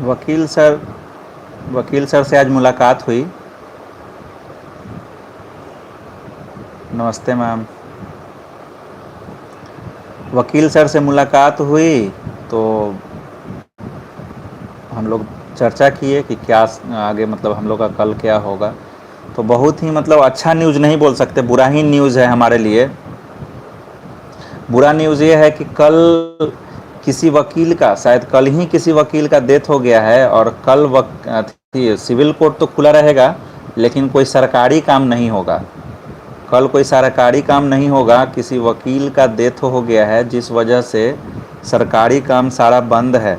वकील सर वकील सर से आज मुलाकात हुई। नमस्ते मैम। वकील सर से मुलाकात हुई तो हम लोग चर्चा किए कि क्या आगे, मतलब हम लोग का कल क्या होगा। तो बहुत ही, मतलब अच्छा न्यूज़ नहीं बोल सकते, बुरा ही न्यूज़ है हमारे लिए। बुरा न्यूज़ ये है कि कल किसी वकील का, शायद कल ही किसी वकील का डेथ हो गया है, और कल सिविल कोर्ट तो खुला रहेगा लेकिन कोई सरकारी काम नहीं होगा। कल कोई सरकारी काम नहीं होगा, किसी वकील का डेथ हो गया है, जिस वजह से सरकारी काम सारा बंद है।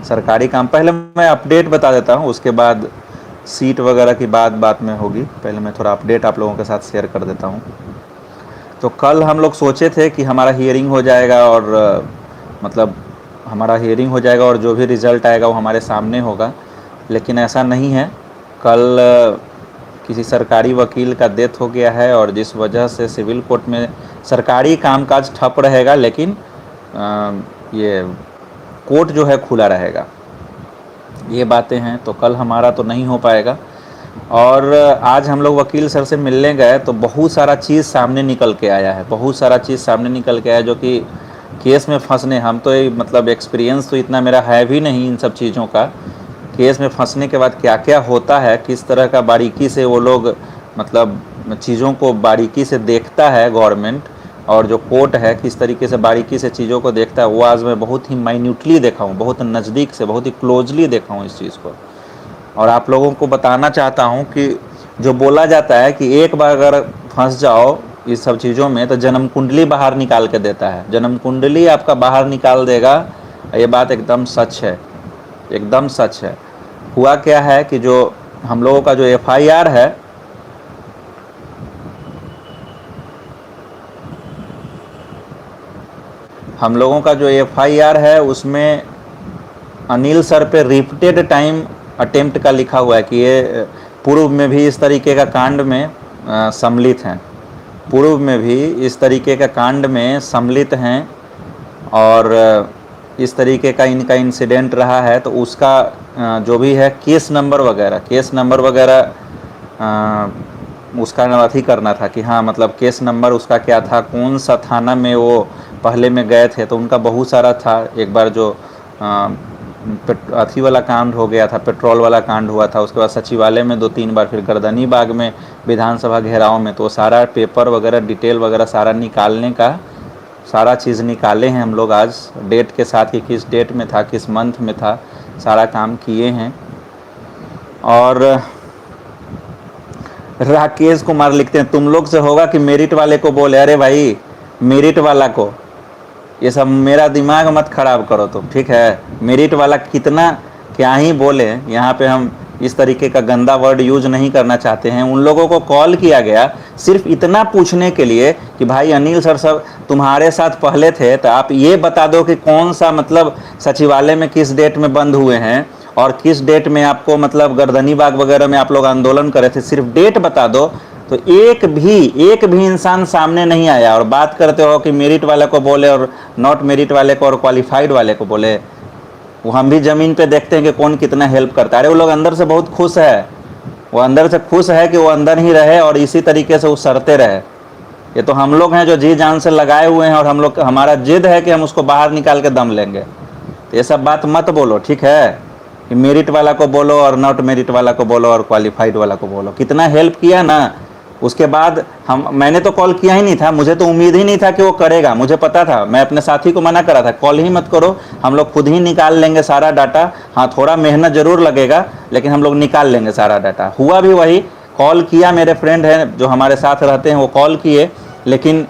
सरकारी काम, पहले मैं अपडेट बता देता हूँ, उसके बाद सीट वगैरह की बात बात में होगी। पहले मैं थोड़ा अपडेट आप लोगों के साथ शेयर कर देता हूँ। तो कल हम लोग सोचे थे कि हमारा हियरिंग हो जाएगा, और मतलब हमारा हियरिंग हो जाएगा और जो भी रिज़ल्ट आएगा वो हमारे सामने होगा, लेकिन ऐसा नहीं है। कल किसी सरकारी वकील का डेथ हो गया है, और जिस वजह से सिविल कोर्ट में सरकारी कामकाज ठप रहेगा, लेकिन ये कोर्ट जो है खुला रहेगा। ये बातें हैं, तो कल हमारा तो नहीं हो पाएगा। और आज हम लोग वकील सर से मिलने गए तो बहुत सारा चीज़ सामने निकल के आया है, बहुत सारा चीज़ सामने निकल के आया जो कि केस में फंसने, हम तो मतलब एक्सपीरियंस तो इतना मेरा है भी नहीं इन सब चीज़ों का। केस में फंसने के बाद क्या क्या होता है, किस तरह का बारीकी से वो लोग, मतलब चीज़ों को बारीकी से देखता है गवर्नमेंट, और जो कोर्ट है किस तरीके से बारीकी से चीज़ों को देखता है, वो आज मैं बहुत ही माइन्यूटली देखा हूँ, बहुत नज़दीक से, बहुत ही क्लोजली देखा हूँ इस चीज़ को। और आप लोगों को बताना चाहता हूँ कि जो बोला जाता है कि एक बार अगर फंस जाओ इस सब चीज़ों में तो जन्म कुंडली बाहर निकाल के देता है, जन्म कुंडली आपका बाहर निकाल देगा। ये बात एकदम सच है, एकदम सच है। हुआ क्या है कि जो हम लोगों का जो एफआईआर है, हम लोगों का जो एफआईआर है उसमें अनिल सर पे रिपीटेड टाइम अटेम्प्ट का लिखा हुआ है कि ये पूर्व में भी इस तरीके का कांड में सम्मिलित हैं, पूर्व में भी इस तरीके का कांड में सम्मिलित हैं, और इस तरीके का इनका इंसिडेंट रहा है। तो उसका जो भी है केस नंबर वगैरह उसका अथी करना था कि हाँ, मतलब केस नंबर उसका क्या था, कौन सा थाना में वो पहले में गए थे। तो उनका बहुत सारा था। एक बार जो अथी वाला कांड हो गया था, पेट्रोल वाला कांड हुआ था, उसके बाद सचिवालय में 2-3 बार, फिर गर्दनी बाग में विधानसभा घेराव में। तो सारा पेपर वगैरह, डिटेल वगैरह सारा निकालने का, सारा चीज़ निकाले हैं हम लोग आज डेट के साथ कि किस डेट में था, किस मंथ में था, सारा काम किए हैं। और राकेश कुमार लिखते हैं, तुम लोग से होगा कि मेरिट वाले को बोले। अरे भाई, मेरिट वाला को, ये सब मेरा दिमाग मत खराब करो तुम, ठीक है। मेरिट वाला कितना क्या ही बोले, यहाँ पे हम इस तरीके का गंदा वर्ड यूज नहीं करना चाहते हैं। उन लोगों को कॉल किया गया सिर्फ इतना पूछने के लिए कि भाई अनिल सर सब तुम्हारे साथ पहले थे, तो आप ये बता दो कि कौन सा, मतलब सचिवालय में किस डेट में बंद हुए हैं, और किस डेट में आपको, मतलब गर्दनी बाग वगैरह में आप लोग आंदोलन करे थे, सिर्फ डेट बता दो। तो एक भी इंसान सामने नहीं आया, और बात करते हो कि मेरिट वाले को बोले और नॉट मेरिट वाले को और क्वालिफाइड वाले को बोले। वो हम भी ज़मीन पे देखते हैं कि कौन कितना हेल्प करता है। अरे वो लोग अंदर से बहुत खुश है, वो अंदर से खुश है कि वो अंदर ही रहे और इसी तरीके से उसरते रहे। ये तो हम लोग हैं जो जी जान से लगाए हुए हैं, और हम लोग, हमारा जिद है कि हम उसको बाहर निकाल के दम लेंगे। तो ये सब बात मत बोलो, ठीक है, कि मेरिट वाला को बोलो और नॉट मेरिट वाला को बोलो और क्वालिफाइड वाला को बोलो। कितना हेल्प किया ना। उसके बाद मैंने तो कॉल किया ही नहीं था, मुझे तो उम्मीद ही नहीं था कि वो करेगा। मुझे पता था, मैं अपने साथी को मना करा था, कॉल ही मत करो, हम लोग खुद ही निकाल लेंगे सारा डाटा। हाँ, थोड़ा मेहनत ज़रूर लगेगा, लेकिन हम लोग निकाल लेंगे सारा डाटा। हुआ भी वही, कॉल किया, मेरे फ्रेंड हैं जो हमारे साथ रहते हैं वो कॉल किए, लेकिन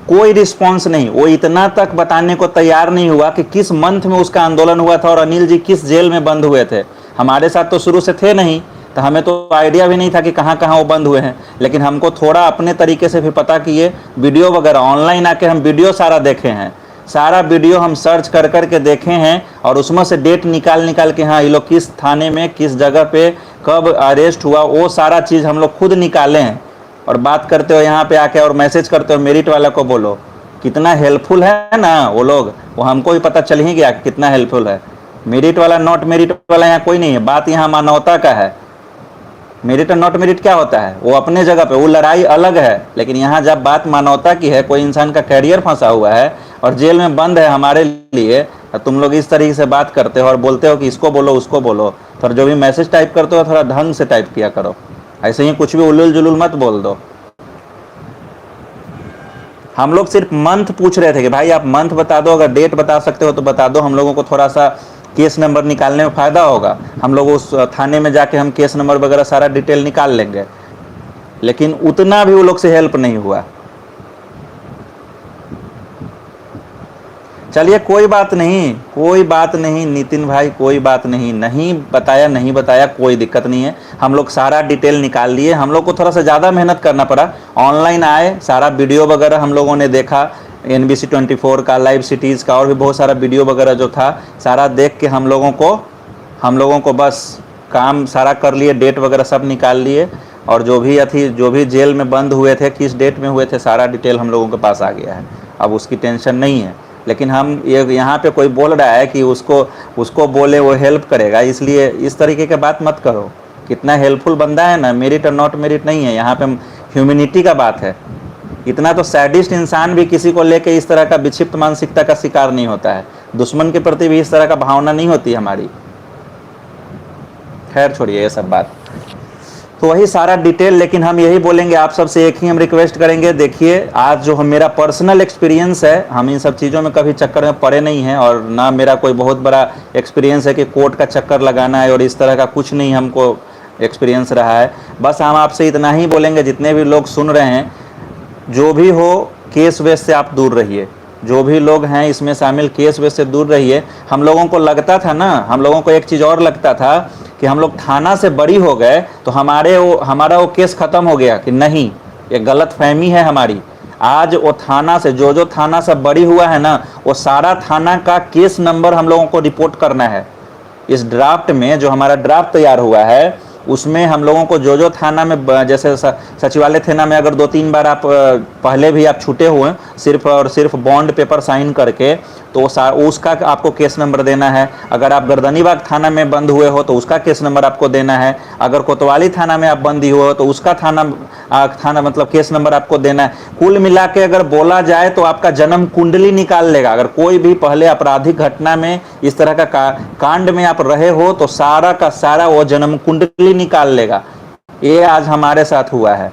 कोई रिस्पॉन्स नहीं। वो इतना तक बताने को तैयार नहीं हुआ कि किस मंथ में उसका आंदोलन हुआ था और अनिल जी किस जेल में बंद हुए थे। हमारे साथ तो शुरू से थे नहीं, तो हमें तो आइडिया भी नहीं था कि कहाँ कहाँ वो बंद हुए हैं। लेकिन हमको थोड़ा अपने तरीके से भी पता किए, वीडियो वगैरह ऑनलाइन आके हम वीडियो सारा देखे हैं, सारा वीडियो हम सर्च कर कर के देखे हैं, और उसमें से डेट निकाल निकाल के, हाँ ये लोग किस थाने में किस जगह पे कब अरेस्ट हुआ, वो सारा चीज़ हम लोग खुद निकाले हैं। और बात करते हो यहाँ पे आके और मैसेज करते हो मेरिट वाला को बोलो, कितना हेल्पफुल है ना वो लोग। वो हमको भी पता चल ही गया कि कितना हेल्पफुल है। मेरिट वाला नॉट मेरिट वाला यहाँ कोई नहीं है, बात यहाँ मानवता का है। मेरिट और नॉट मेरिट क्या होता है, वो अपने जगह पे, वो लड़ाई अलग है। लेकिन यहाँ जब बात मानवता की है, कोई इंसान का कैरियर फंसा हुआ है और जेल में बंद है हमारे लिए, तुम लोग इस तरीके से बात करते हो और बोलते हो कि इसको बोलो उसको बोलो। थोड़ा जो भी मैसेज टाइप करते हो थोड़ा ढंग से टाइप किया करो, ऐसे ही कुछ भी उलुल जुलुल मत बोल दो। हम लोग सिर्फ मंथ पूछ रहे थे कि भाई आप मंथ बता दो, अगर डेट बता सकते हो तो बता दो, हम लोगों को थोड़ा सा केस नंबर निकालने में फ़ायदा होगा। हम लोग उस थाने में जाके हम केस नंबर वगैरह सारा डिटेल निकाल लेंगे। लेकिन उतना भी वो लोग से हेल्प नहीं हुआ। चलिए कोई बात नहीं, कोई बात नहीं नितिन भाई, कोई बात नहीं, नहीं बताया कोई दिक्कत नहीं है। हम लोग सारा डिटेल निकाल लिए। हम लोग को थोड़ा सा ज़्यादा मेहनत करना पड़ा, ऑनलाइन आए, सारा वीडियो वगैरह हम लोगों ने देखा, NBC 24 का, लाइव सिटीज़ का, और भी बहुत सारा वीडियो वगैरह जो था सारा देख के हम लोगों को बस काम सारा कर लिए, डेट वगैरह सब निकाल लिए। और जो भी जेल में बंद हुए थे, किस डेट में हुए थे, सारा डिटेल हम लोगों के पास आ गया है। अब उसकी टेंशन नहीं है। लेकिन हम यहाँ पे कोई बोल रहा है कि उसको बोले वो हेल्प करेगा, इसलिए इस तरीके की बात मत करो। कितना हेल्पफुल बंदा है ना, मेरिट और नॉट मेरिट नहीं है यहाँ पे, ह्यूमैनिटी का बात है। इतना तो सैडिस्ट इंसान भी किसी को लेके इस तरह का विक्षिप्त मानसिकता का शिकार नहीं होता है। दुश्मन के प्रति भी इस तरह का भावना नहीं होती हमारी। खैर छोड़िए ये सब बात, तो वही सारा डिटेल। लेकिन हम यही बोलेंगे आप सबसे, एक ही हम रिक्वेस्ट करेंगे, देखिए आज जो मेरा पर्सनल एक्सपीरियंस है, हम इन सब चीज़ों में कभी चक्कर में पड़े नहीं हैं, और ना मेरा कोई बहुत बड़ा एक्सपीरियंस है कि कोर्ट का चक्कर लगाना है, और इस तरह का कुछ नहीं हमको एक्सपीरियंस रहा है। बस हम आपसे इतना ही बोलेंगे, जितने भी लोग सुन रहे हैं, जो भी हो केस वेस से आप दूर रहिए। जो भी लोग हैं इसमें शामिल, केस वेस से दूर रहिए। हम लोगों को लगता था ना, हम लोगों को एक चीज़ और लगता था कि हम लोग थाना से बरी हो गए तो हमारा वो केस ख़त्म हो गया, कि नहीं, ये गलत फहमी है हमारी। आज वो थाना से जो थाना से बरी हुआ है ना, वो सारा थाना का केस नंबर हम लोगों को रिपोर्ट करना है। इस ड्राफ्ट में जो हमारा ड्राफ्ट तैयार हुआ है, उसमें हम लोगों को जो थाना में, जैसे सचिवालय थाना में अगर 2-3 बार आप पहले भी आप छूटे हुए सिर्फ और सिर्फ बॉन्ड पेपर साइन करके, तो उसका आपको केस नंबर देना है। अगर आप गर्दनीबाग थाना में बंद हुए हो तो उसका केस नंबर आपको देना है। अगर कोतवाली थाना में आप बंदी हुए हो तो उसका थाना मतलब केस नंबर आपको देना है। कुल मिला के अगर बोला जाए तो आपका जन्म कुंडली निकाल लेगा। अगर कोई भी पहले आपराधिक घटना में इस तरह का कांड में आप रहे हो तो सारा का सारा वो जन्म कुंडली निकाल लेगा। ये आज हमारे साथ हुआ है।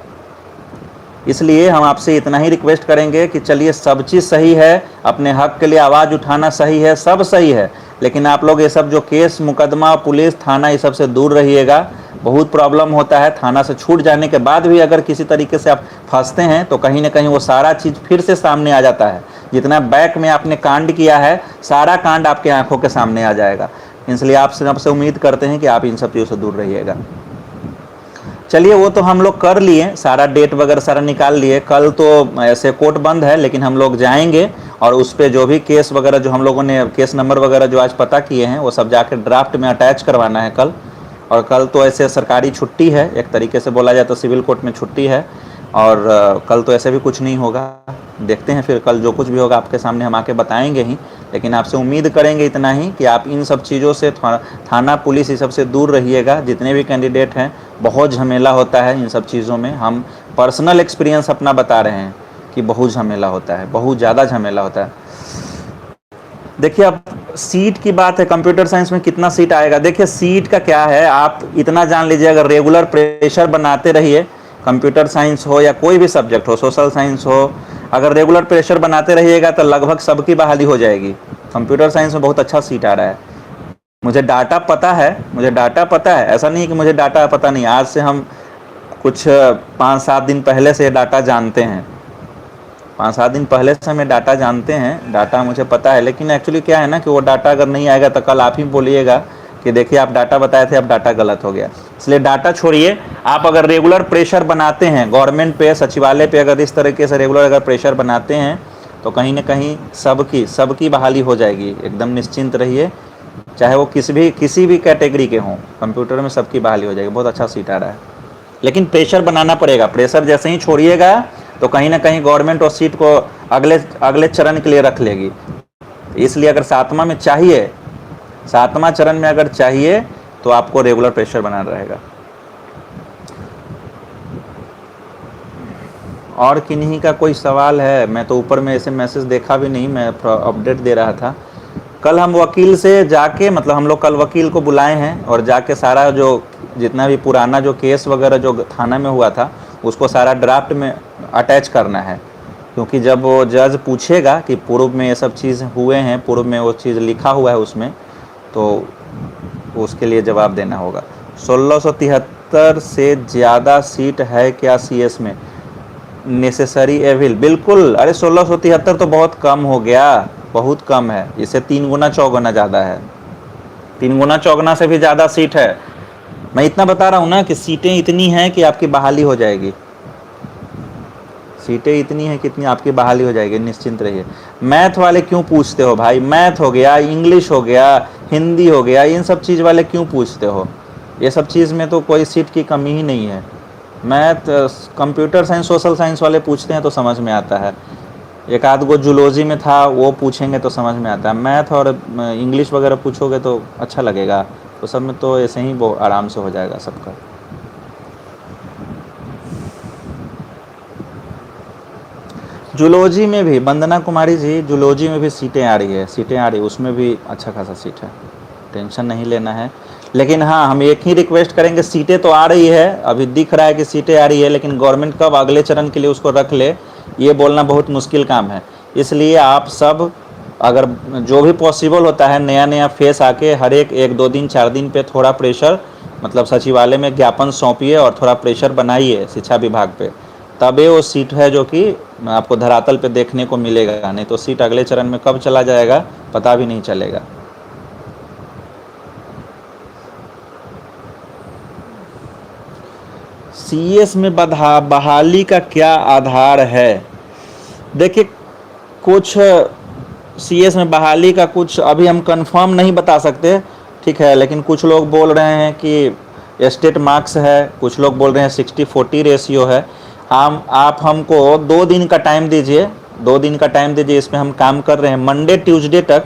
इसलिए हम आपसे इतना ही रिक्वेस्ट करेंगे कि चलिए, सब चीज़ सही है, अपने हक के लिए आवाज़ उठाना सही है, सब सही है, लेकिन आप लोग ये सब जो केस मुकदमा पुलिस थाना ये सब से दूर रहिएगा। बहुत प्रॉब्लम होता है। थाना से छूट जाने के बाद भी अगर किसी तरीके से आप फंसते हैं तो कहीं ना कहीं वो सारा चीज़ फिर से सामने आ जाता है। जितना बैक में आपने कांड किया है, सारा कांड आपके आंखों के सामने आ जाएगा। इसलिए आपसे उम्मीद करते हैं कि आप इन सब चीज़ों से दूर रहिएगा। चलिए, वो तो हम लोग कर लिए, सारा डेट वगैरह सारा निकाल लिए। कल तो ऐसे कोर्ट बंद है, लेकिन हम लोग जाएंगे और उस पर जो भी केस वगैरह जो हम लोगों ने केस नंबर वगैरह जो आज पता किए हैं वो सब जाकर ड्राफ्ट में अटैच करवाना है कल। और कल तो ऐसे सरकारी छुट्टी है, एक तरीके से बोला जाए तो सिविल कोर्ट में छुट्टी है, और कल तो ऐसे भी कुछ नहीं होगा। देखते हैं फिर कल जो कुछ भी होगा आपके सामने हम आके बताएंगे ही। लेकिन आपसे उम्मीद करेंगे इतना ही कि आप इन सब चीज़ों से, थाना पुलिस ये सब से दूर रहिएगा। जितने भी कैंडिडेट हैं, बहुत झमेला होता है इन सब चीज़ों में। हम पर्सनल एक्सपीरियंस अपना बता रहे हैं कि बहुत झमेला होता है, बहुत ज़्यादा झमेला होता है। देखिए, अब सीट की बात है, कंप्यूटर साइंस में कितना सीट आएगा। देखिए सीट का क्या है, आप इतना जान लीजिए, अगर रेगुलर प्रेशर बनाते रहिए, कंप्यूटर साइंस हो या कोई भी सब्जेक्ट हो, सोशल साइंस हो, अगर रेगुलर प्रेशर बनाते रहिएगा तो लगभग सबकी बहाली हो जाएगी। कंप्यूटर साइंस में बहुत अच्छा सीट आ रहा है। मुझे डाटा पता है, ऐसा नहीं है कि मुझे डाटा पता नहीं। आज से हम कुछ 5-7 दिन पहले से डाटा जानते हैं, 5-7 दिन पहले से हमें डाटा जानते हैं, डाटा मुझे पता है। लेकिन एक्चुअली क्या है ना कि वो डाटा अगर नहीं आएगा तो कल आप ही बोलिएगा कि देखिए आप डाटा बताए थे, अब डाटा गलत हो गया। इसलिए डाटा छोड़िए, आप अगर रेगुलर प्रेशर बनाते हैं गवर्नमेंट पे, सचिवालय पे, अगर इस तरीके से रेगुलर अगर प्रेशर बनाते हैं तो कहीं ना कहीं सबकी बहाली हो जाएगी। एकदम निश्चिंत रहिए, चाहे वो किसी भी कैटेगरी के हों, कंप्यूटर में सबकी बहाली हो जाएगी। बहुत अच्छा सीट आ रहा है, लेकिन प्रेशर बनाना पड़ेगा। प्रेशर जैसे ही छोड़िएगा तो कहीं ना कहीं गवर्नमेंट उस सीट को अगले चरण के लिए रख लेगी। इसलिए अगर 7वां में चाहिए 7वां चरण में अगर चाहिए तो आपको रेगुलर प्रेशर बनाना रहेगा। और किन्हीं का कोई सवाल है? मैं तो ऊपर में ऐसे मैसेज देखा भी नहीं, मैं अपडेट दे रहा था। कल हम वकील से जाके, मतलब हम लोग कल वकील को बुलाए हैं और जाके सारा जो जितना भी पुराना जो केस वगैरह जो थाना में हुआ था उसको सारा ड्राफ्ट में अटैच करना है, क्योंकि जब वो जज पूछेगा कि पूर्व में ये सब चीज़ हुए हैं, पूर्व में वो चीज़ लिखा हुआ है उसमें, तो उसके लिए जवाब देना होगा। 1673 से ज़्यादा सीट है क्या सीएस में? नेसेसरी एविल, बिल्कुल। अरे 1673 तो बहुत कम हो गया, बहुत कम है। इससे 3 गुना 4 गुना ज़्यादा है, 3 गुना 4 गुना से भी ज़्यादा सीट है। मैं इतना बता रहा हूँ ना कि सीटें इतनी हैं कि आपकी बहाली हो जाएगी, सीटें इतनी हैं कि इतनी आपकी बहाली हो जाएगी, निश्चिंत रहिए। मैथ वाले क्यों पूछते हो भाई? मैथ हो गया, इंग्लिश हो गया, हिंदी हो गया, इन सब चीज़ वाले क्यों पूछते हो? ये सब चीज़ में तो कोई सीट की कमी ही नहीं है। Math, computer science, social science वाले पूछते हैं तो समझ में आता है। एक आध गो जूलॉजी में था, वो पूछेंगे तो समझ में आता है। मैथ और इंग्लिश वगैरह पूछोगे तो अच्छा लगेगा, तो सब में तो ऐसे ही वो आराम से हो जाएगा सबका। जूलॉजी में भी, वंदना कुमारी जी, जूलॉजी में भी सीटें आ रही है, सीटें आ रही है, उसमें भी अच्छा खासा सीट है, टेंशन नहीं लेना है। लेकिन हाँ, हम एक ही रिक्वेस्ट करेंगे, सीटें तो आ रही है, अभी दिख रहा है कि सीटें आ रही है, लेकिन गवर्नमेंट कब अगले चरण के लिए उसको रख ले, ये बोलना बहुत मुश्किल काम है। इसलिए आप सब अगर जो भी पॉसिबल होता है, नया नया फेस आके हर एक 1-2 दिन 4 दिन पे थोड़ा प्रेशर, मतलब सचिवालय में ज्ञापन सौंपिए और थोड़ा प्रेशर बनाइए शिक्षा विभाग पे, तब ये वो सीट है जो कि आपको धरातल पे देखने को मिलेगा। नहीं तो सीट अगले चरण में कब चला जाएगा पता भी नहीं चलेगा। सीएस में बहाली का क्या आधार है? देखिए, कुछ सीएस में बहाली का कुछ अभी हम कंफर्म नहीं बता सकते, ठीक है, लेकिन कुछ लोग बोल रहे हैं कि स्टेट मार्क्स है, कुछ लोग बोल रहे हैं 60-40 रेशियो है। आप हमको 2 दिन का टाइम दीजिए, 2 दिन का टाइम दीजिए, इसमें हम काम कर रहे हैं। मंडे ट्यूसडे तक,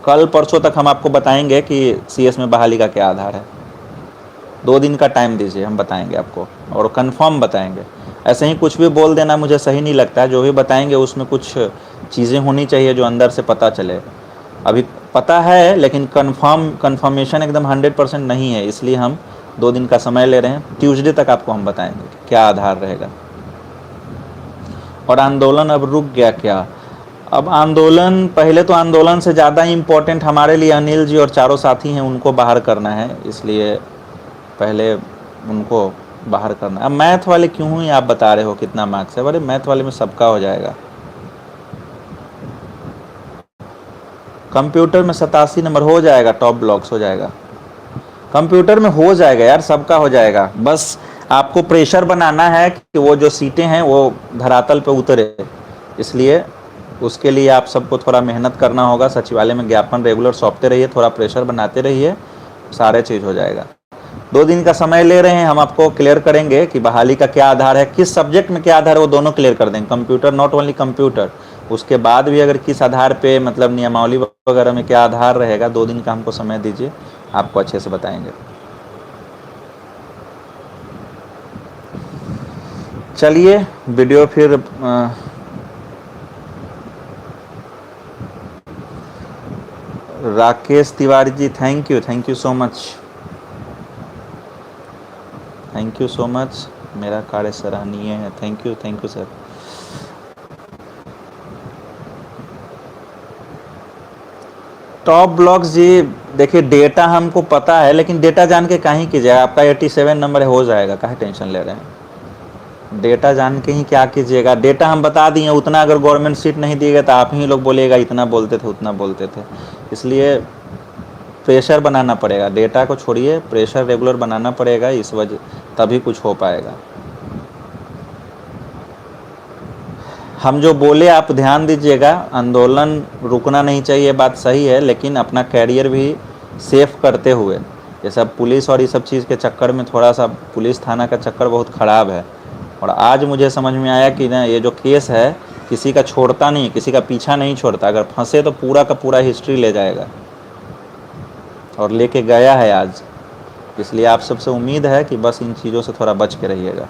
कल परसों तक हम आपको बताएंगे कि सीएस में बहाली का क्या आधार है। 2 दिन का टाइम दीजिए, हम बताएंगे आपको और कंफर्म बताएंगे। ऐसे ही कुछ भी बोल देना मुझे सही नहीं लगता है। जो भी बताएंगे उसमें कुछ चीज़ें होनी चाहिए जो अंदर से पता चले। अभी पता है लेकिन कंफर्मेशन एकदम 100% नहीं है, इसलिए हम 2 दिन का समय ले रहे हैं। ट्यूसडे तक आपको हम बताएंगे क्या आधार रहेगा। और आंदोलन अब रुक गया क्या? अब आंदोलन, पहले तो आंदोलन से ज़्यादा इम्पोर्टेंट हमारे लिए अनिल जी और चारों साथी हैं, उनको बाहर करना है, इसलिए पहले उनको बाहर करना। अब मैथ वाले क्यों ही आप बता रहे हो कितना मार्क्स है? अरे मैथ वाले में सबका हो जाएगा। कंप्यूटर में 87 नंबर हो जाएगा, टॉप ब्लॉक्स हो जाएगा, कंप्यूटर में हो जाएगा यार, सबका हो जाएगा। बस आपको प्रेशर बनाना है कि वो जो सीटें हैं वो धरातल पे उतरे, इसलिए उसके लिए आप सबको थोड़ा मेहनत करना होगा। सचिवालय में ज्ञापन रेगुलर सौंपते रहिए, थोड़ा प्रेशर बनाते रहिए, सारे चीज़ हो जाएगा। 2 दिन का समय ले रहे हैं, हम आपको क्लियर करेंगे कि बहाली का क्या आधार है, किस सब्जेक्ट में क्या आधार है, वो दोनों क्लियर कर देंगे। कंप्यूटर, नॉट ओनली कंप्यूटर, उसके बाद भी अगर किस आधार पे, मतलब नियमावली वगैरह में क्या आधार रहेगा, 2 दिन का हमको समय दीजिए, आपको अच्छे से बताएंगे। चलिए वीडियो फिर Rakesh Tiwari ji, thank you so much, thank you so much, मेरा कार्य सराहनीय है, thank you sir. Top blocks ji, देखिए डेटा हमको पता है, लेकिन डेटा जान के काहे कीजिएगा, आपका 87 नंबर हो जाएगा, काहे टेंशन ले रहे हैं? डेटा जान के ही क्या कीजिएगा? डेटा हम बता दिए, उतना अगर गवर्नमेंट सीट नहीं दिएगा तो आप ही लोग बोलिएगा इतना बोलते थे उतना बोलते थे, इसलिए प्रेशर बनाना पड़ेगा। डेटा को छोड़िए, प्रेशर रेगुलर बनाना पड़ेगा, इस वजह तभी कुछ हो पाएगा। हम जो बोले आप ध्यान दीजिएगा, आंदोलन रुकना नहीं चाहिए, बात सही है, लेकिन अपना कैरियर भी सेफ करते हुए। ये सब पुलिस और ये सब चीज़ के चक्कर में थोड़ा सा पुलिस थाना का चक्कर बहुत ख़राब है। और आज मुझे समझ में आया कि ना, ये जो केस है किसी का छोड़ता नहीं, किसी का पीछा नहीं छोड़ता, अगर फंसे तो पूरा का पूरा हिस्ट्री ले जाएगा। और लेके गया है आज। इसलिए आप सबसे उम्मीद है कि बस इन चीज़ों से थोड़ा बच के रहिएगा।